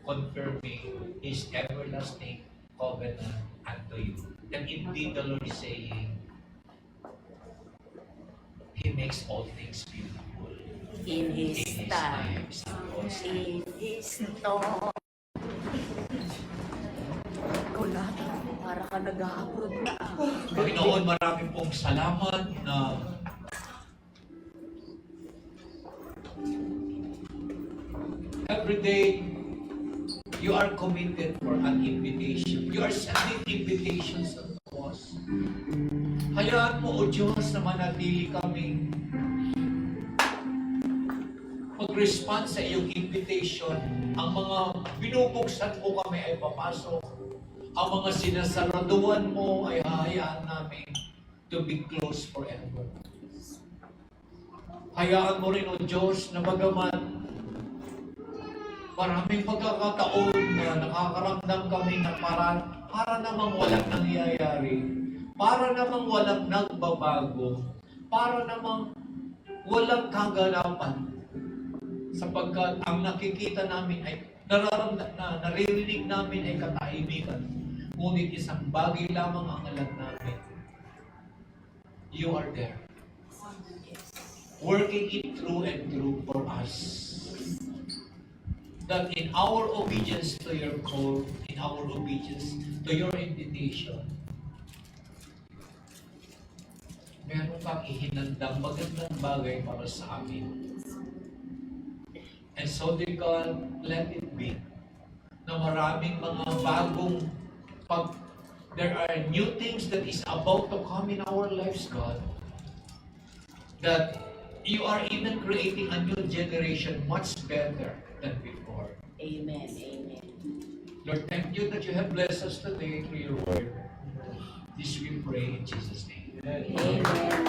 confirming His everlasting covenant unto you. And indeed, the Lord is saying, He makes all things beautiful. In His time. In In His time. Ikaw lahat, para ka nag-a-upload na. Panginoon, maraming pong salamat na every day you are committed for an invitation. You are sending invitations unto us. Hayaan mo, O Diyos, na manatili kaming mag-respond sa iyong invitation. Ang mga binubuksan mo kami ay papasok. Ang mga sinasaraduan mo ay hayaan namin to be close forever. Hayaan mo rin, O Diyos, na bagaman maraming pagkakataon na nakakaramdam kami na para namang walang nangyayari, para namang walang nagbabago, para namang walang kaganapan, sapagkat ang nakikita namin ay naririnig namin ay katahimikan, ngunit isang bagay lamang ang alam namin. You are there, working it through and through for us. That in our obedience to your call, in our obedience to your invitation, meron kang ihinandang magandang bagay para sa amin. And so, dear God, let it be na maraming mga bagong there are new things that is about to come in our lives, God, that you are even creating a new generation much better than before. Amen. Amen. Lord, thank you that you have blessed us today through your word. This we pray in Jesus' name. Amen.